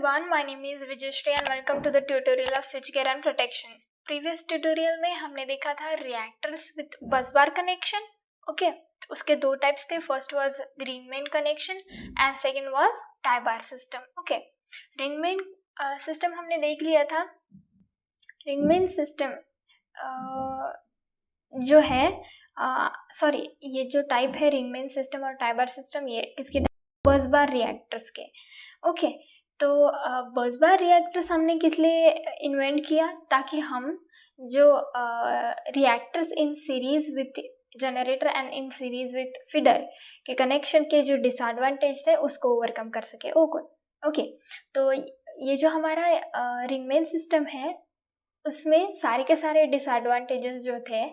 everyone, my name is Vijayashri and welcome to the tutorial of switchgear and protection. Previous tutorial में हमने देखा था reactors with busbar connection. Okay, तो उसके दो types थे. First was Ringmain connection and second was tie bar system. Okay, Ringmain system हमने देख लिया था. Ringmain system जो है ये जो टाइप है रिंगमेन सिस्टम और टाई बार सिस्टम, ये किसके बस बार रिएक्टर्स के. ओके, तो बस बार रिएक्टर्स हमने किस लिए इन्वेंट किया, ताकि हम जो reactors in series with generator and in series with feeder के कनेक्शन के जो डिसएडवांटेज थे उसको ओवरकम कर सके. ओके, तो ये जो हमारा रिंगमेन सिस्टम है उसमें सारे के सारे डिसएडवांटेजेस जो थे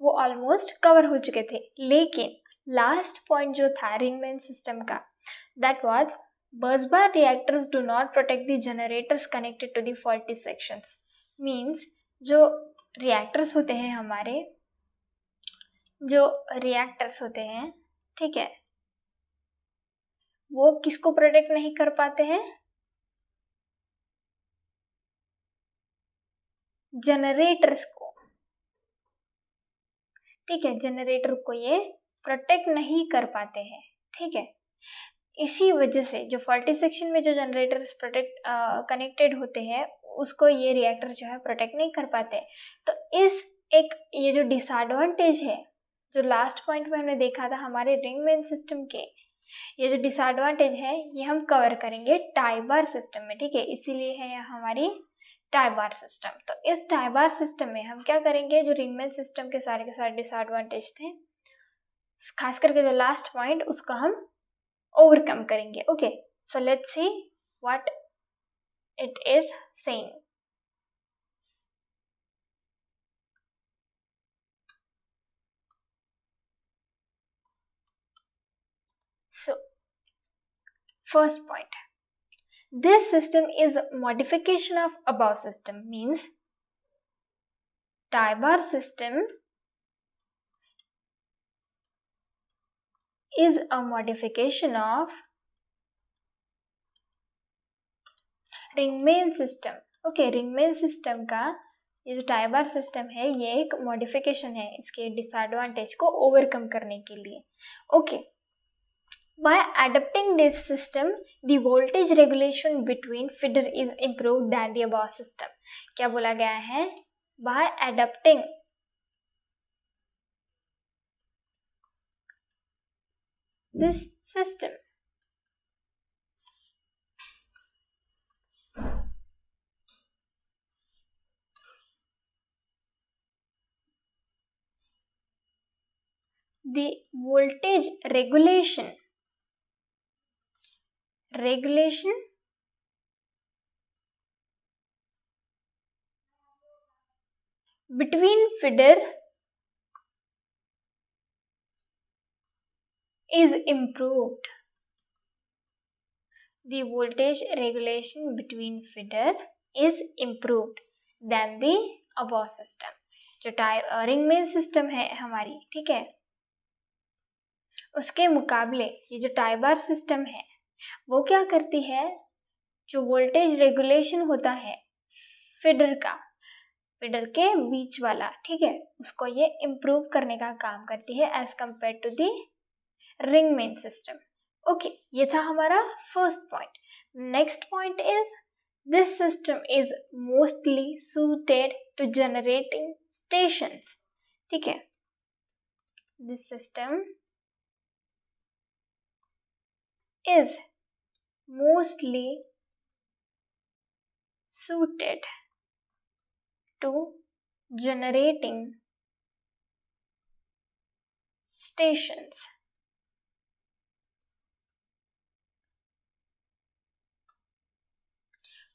वो ऑलमोस्ट कवर हो चुके थे. लेकिन लास्ट पॉइंट जो था रिंगमेन सिस्टम का, that was busbar reactors do not protect the generators connected to the faulty sections. Means जो रिएक्टर्स होते हैं हमारे, जो रिएक्टर्स होते हैं, ठीक है, वो किसको प्रोटेक्ट नहीं कर पाते हैं? जनरेटर्स को. ठीक है, जनरेटर को ये प्रोटेक्ट नहीं कर पाते हैं. ठीक है, इसी वजह से जो फॉल्टी सेक्शन में जो जनरेटर्स प्रोटेक्ट कनेक्टेड होते हैं उसको ये रिएक्टर जो है प्रोटेक्ट नहीं कर पाते. तो ये जो डिसएडवांटेज है, जो लास्ट पॉइंट में हमने देखा था हमारे रिंगमेन सिस्टम के, ये जो डिसएडवांटेज है ये हम कवर करेंगे टाई बार सिस्टम में. ठीक है, इसीलिए है हमारी टाई बार सिस्टम. तो इस टाई बार सिस्टम में हम क्या करेंगे, जो रिंगमेन सिस्टम के सारे डिसएडवांटेज थे, खास करके जो लास्ट पॉइंट, उसको हम ओवरकम करेंगे. Okay, so let's see what it is saying. So first point, this system is modification of above system. Means tie bar system is a modification of ring main system. Okay, ring main system का ये जो tie bar system है ये एक modification है इसके disadvantage को overcome करने के लिए. Okay, by adopting this system the voltage regulation between feeder is improved than the above system. क्या बोला गया है? By adopting this system, the voltage regulation between feeder is improved. The voltage regulation between feeder is improved than the above system. जो रिंगमेन system है हमारी, ठीक है, उसके मुकाबले ये जो टाई बार सिस्टम है वो क्या करती है, जो वोल्टेज रेगुलेशन होता है फीडर के बीच वाला, ठीक है, उसको ये इम्प्रूव करने का काम करती है as compare to the ring main system. Okay, ये था हमारा first point. Next point is this system is mostly suited to generating stations. ठीक है, this system is mostly suited to generating stations.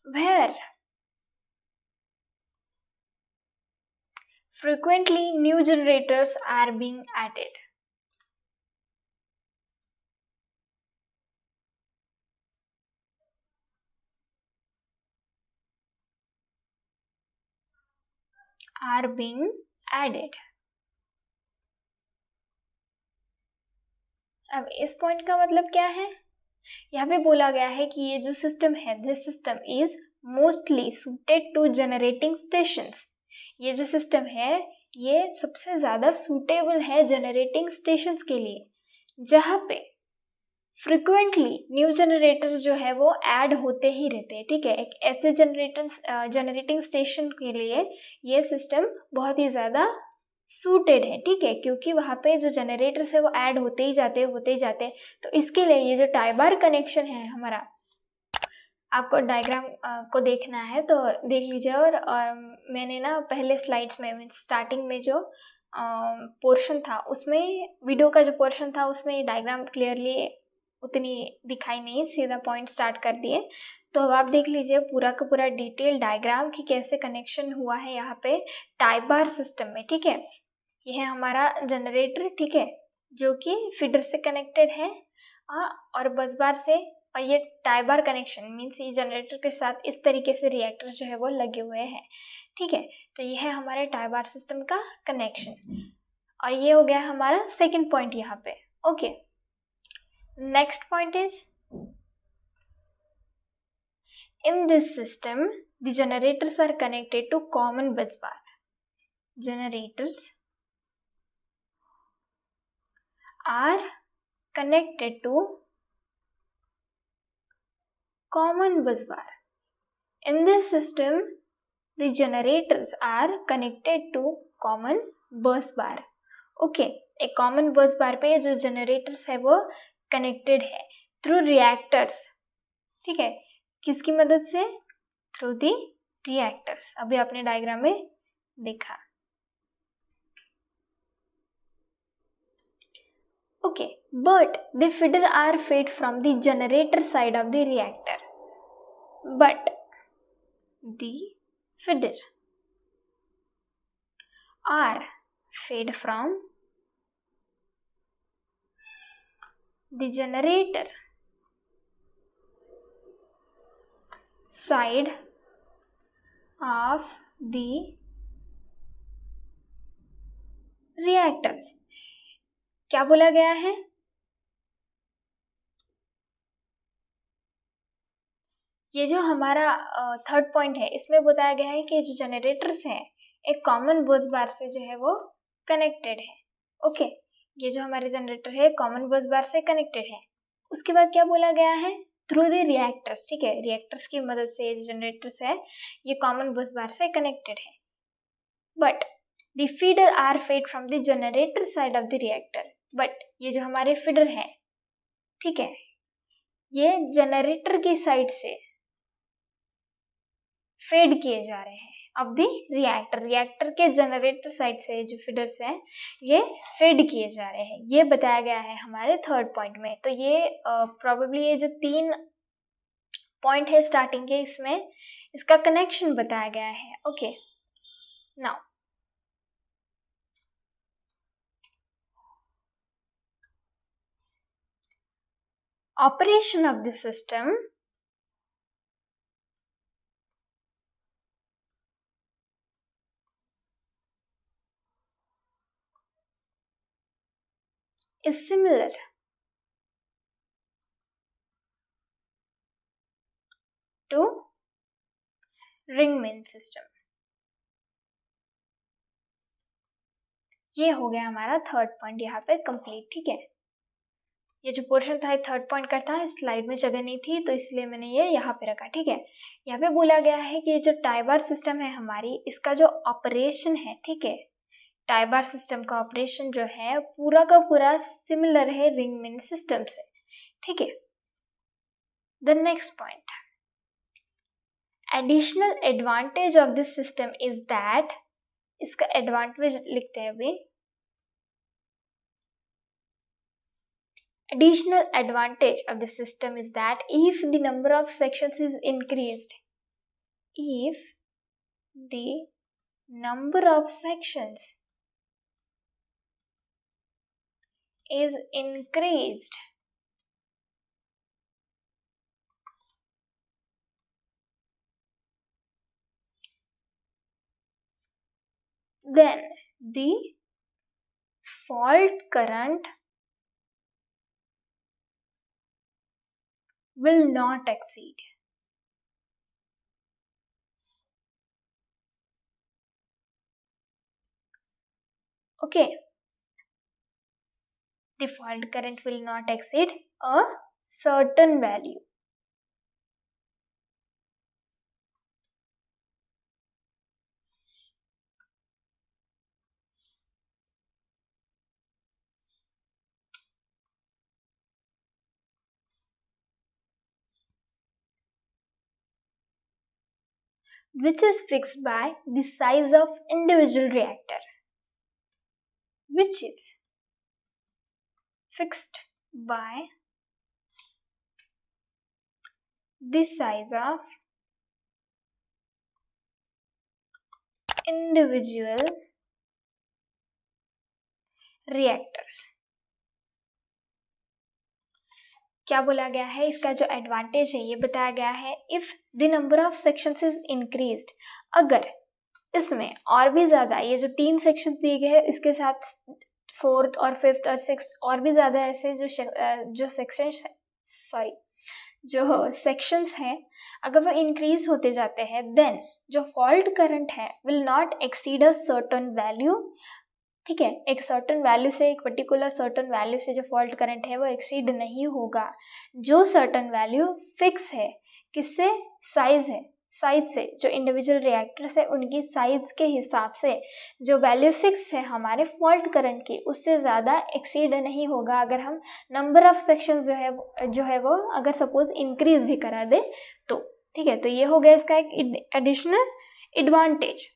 Where frequently new generators are being added. Are being added. अब इस point का मतलब क्या है? यहाँ पे बोला गया है कि ये जो सिस्टम है, this system is mostly suited to generating stations. ये जो सिस्टम है ये सबसे ज़्यादा सूटेबल है जनरेटिंग स्टेशंस के लिए, जहाँ पे फ्रिक्वेंटली न्यू जनरेटर्स जो है वो ऐड होते ही रहते हैं। ठीक है, एक ऐसे जनरेटिंग स्टेशन के लिए ये सिस्टम बहुत ही ज़्यादा सूटेड है। ठीक है, क्योंकि वहाँ पे जो जनरेटर्स है वो ऐड होते ही जाते। तो इसके लिए ये जो टाई बार कनेक्शन है हमारा, आपको डायग्राम को देखना है तो देख लीजिए। और मैंने ना पहले स्लाइड्स में स्टार्टिंग में जो पोर्शन था उसमें, वीडियो का जो पोर्शन था उसमें डायग्राम क्लियरली उतनी दिखाई नहीं, सीधा पॉइंट स्टार्ट कर दिए। तो अब आप देख लीजिए पूरा का पूरा डिटेल डायग्राम कि कैसे कनेक्शन हुआ है यहाँ पे टाई बार सिस्टम में। ठीक है, यह है हमारा जनरेटर, ठीक है, जो कि फीडर से कनेक्टेड है और बस बार से, और ये टाई बार कनेक्शन मीन्स ये जनरेटर के साथ इस तरीके से रिएक्टर जो है वो लगे हुए हैं। ठीक है, तो ये है हमारे टाई बार सिस्टम का कनेक्शन, और ये हो गया हमारा सेकंड पॉइंट यहाँ पे। Okay, next point is in this system the generators are connected to common bus bar. Generators are connected to common bus bar. In this system the generators are connected to common bus bar. Okay, एक common बस बार पे जो generators है वो connected है through reactors. ठीक है, किसकी मदद से? Through the reactors. अभी आपने डायग्राम में देखा। Okay, but the feeder are fed from the generator side of the reactor. But the feeder are fed from the generator side of the reactors। क्या बोला गया है? ये जो हमारा थर्ड पॉइंट है इसमें बताया गया है कि जो जनरेटर्स हैं एक कॉमन बस बार से जो है वो कनेक्टेड है। ओके, ये जो हमारे जनरेटर है कॉमन बस बार से कनेक्टेड है। उसके बाद क्या बोला गया है? Through the reactors. ठीक है, रिएक्टर्स की मदद से ये जो जनरेटर्स है ये कॉमन बस बार से कनेक्टेड है। But the feeder are fed from the generator side of the reactor. But ये जो हमारे फीडर है, ठीक है, ये जनरेटर की साइड से फेड किए जा रहे हैं ऑफ द रिएक्टर। रिएक्टर के जनरेटर साइड से जो फीडर्स हैं ये फेड किए जा रहे हैं, ये बताया गया है हमारे थर्ड पॉइंट में। तो ये प्रोबेबली ये जो 3 पॉइंट है स्टार्टिंग के, इसमें इसका कनेक्शन बताया गया है। Okay, now operation of the system is similar to ring main system. ये हो गया हमारा थर्ड पॉइंट यहाँ पे कंप्लीट। ठीक है, ये जो पोर्शन था थर्ड पॉइंट का था, इस स्लाइड में जगह नहीं थी तो इसलिए मैंने ये यहाँ पे रखा। ठीक है, यहाँ पे बोला गया है कि जो टाई बार सिस्टम है हमारी, इसका जो ऑपरेशन है, ठीक है, टाई बार सिस्टम का ऑपरेशन जो है पूरा का पूरा सिमिलर है रिंगमैन सिस्टम से। ठीक है, the next point, additional advantage of this system is that, इसका एडवांटेज लिखते हैं अभी। Additional advantage of the system is that if the number of sections is increased, if the number of sections is increased, then the fault current will not exceed. Okay, the fault current will not exceed a certain value. Which is fixed by the size of individual reactor. Which is fixed by the size of individual reactors. क्या बोला गया है, इसका जो advantage है ये बताया गया है. If the number of sections is increased, अगर इसमें और भी ज़्यादा, ये जो 3 सेक्शन दिए गए हैं इसके साथ 4th और 5th और 6th और भी ज़्यादा ऐसे जो सेक्शंस हैं, अगर वो इंक्रीज होते जाते हैं, देन जो फॉल्ट करंट है will not exceed a certain value. ठीक है, एक सर्टन वैल्यू से, एक पर्टिकुलर सर्टन वैल्यू से जो फॉल्ट करंट है वो एक्सीड नहीं होगा. जो सर्टन वैल्यू फिक्स है, किससे? साइज से, जो इंडिविजुअल रिएक्टर्स है उनकी साइज के हिसाब से जो वैल्यू फिक्स है हमारे फॉल्ट करंट की, उससे ज़्यादा एक्सीड नहीं होगा अगर हम नंबर ऑफ सेक्शंस जो है वो अगर सपोज इंक्रीज भी करा दे तो. ठीक है, तो ये हो गया इसका एक एडिशनल एडवांटेज.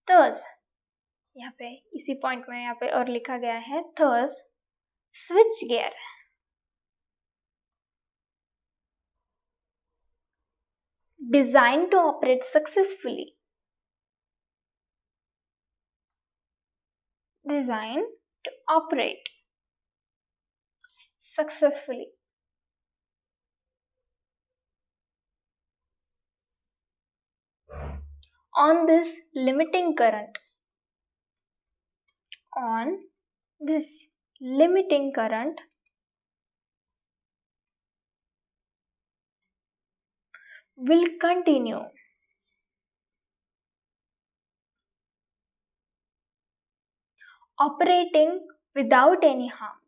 थर्स, यहाँ पे इसी पॉइंट में यहाँ पे और लिखा गया है, thus switch gear designed to operate successfully. Designed to operate successfully on this limiting current. On this limiting current will continue operating without any harm.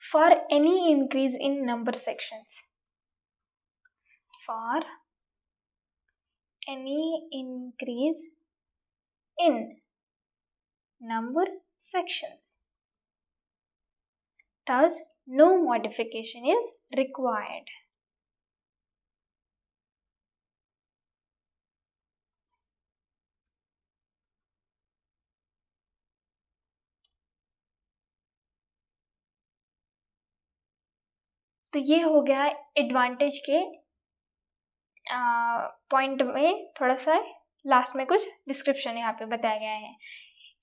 For any increase in number sections. For any increase in number sections. Thus, no modification is required. तो ये हो गया advantage के point में थोड़ा सा last में कुछ डिस्क्रिप्शन यहाँ पे बताया गया है.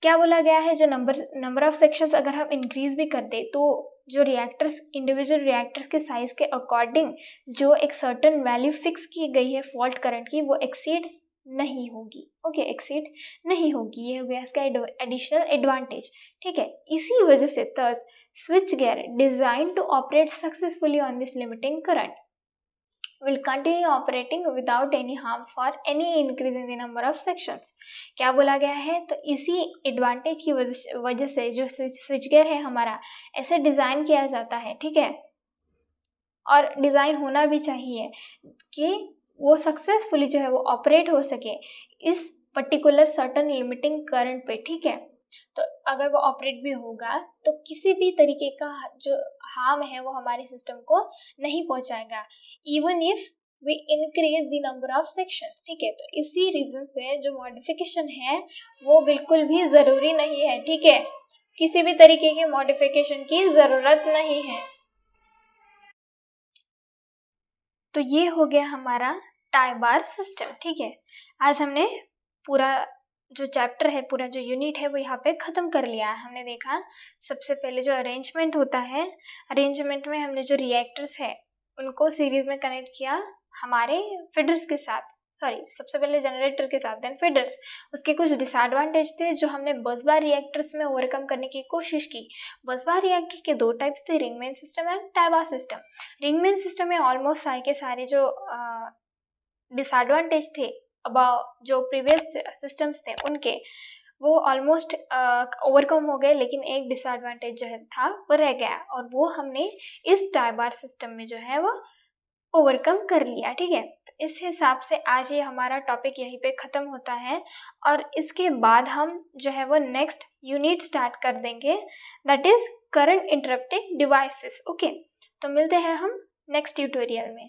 क्या बोला गया है, जो नंबर ऑफ सेक्शंस अगर हम इंक्रीज भी कर दे तो जो रिएक्टर्स, इंडिविजुअल रिएक्टर्स के साइज के अकॉर्डिंग जो एक सर्टन वैल्यू फिक्स की गई है फॉल्ट करंट की, वो एक्सीड नहीं होगी. ओके, एक्सीड नहीं होगी. ये हो गया इसका एडिशनल एडवांटेज. ठीक है, इसी वजह से thus switch gear designed to operate successfully on this limiting current will continue operating without any harm for any increase in the number of sections. क्या बोला गया है, तो इसी एडवांटेज की वजह से जो स्विच गियर है हमारा ऐसे डिज़ाइन किया जाता है. ठीक है, और डिज़ाइन होना भी चाहिए कि वो सक्सेसफुली जो है वो ऑपरेट हो सके इस पर्टिकुलर सर्टन लिमिटिंग करंट पे. ठीक है, तो अगर वो ऑपरेट भी होगा तो किसी भी तरीके का जो हार्म है वो हमारे सिस्टम को नहीं पहुंचाएगा, even if we increase the number of sections. ठीक है, तो इसी रीजन से जो मॉडिफिकेशन है वो बिल्कुल भी ज़रूरी नहीं है. ठीक है, किसी भी तरीके की मॉडिफिकेशन की ज़रूरत नहीं है. तो ये हो गया हमारा टाई बार सिस्टम. ठीक है, आज हमने पूरा जो चैप्टर है, पूरा जो यूनिट है वो यहाँ पे ख़त्म कर लिया है. हमने देखा सबसे पहले जो अरेंजमेंट होता है, अरेंजमेंट में हमने जो रिएक्टर्स है उनको सीरीज़ में कनेक्ट किया, हमारे फीडर्स के साथ, सबसे पहले जनरेटर के साथ देन फीडर्स, उसके कुछ डिसएडवांटेज थे जो हमने बसबार रिएक्टर्स में ओवरकम करने की कोशिश की। बसबार रिएक्टर के दो टाइप्स थे, ring main system and tie bar system. Ring main system में ऑलमोस्ट सारे के सारे जो डिसएडवांटेज थे अबाउट जो प्रीवियस सिस्टम्स थे उनके, वो ऑलमोस्ट ओवरकम हो गए, लेकिन एक डिसएडवांटेज जो है था वो रह गया और वो हमने इस टाइबार सिस्टम में जो है वो ओवरकम कर लिया। ठीक है, तो इस हिसाब से आज ये हमारा टॉपिक यहीं पे ख़त्म होता है और इसके बाद हम जो है वो नेक्स्ट यूनिट स्टार्ट कर देंगे, that is current interrupting devices. Okay, तो मिलते हैं हम नेक्स्ट ट्यूटोरियल में।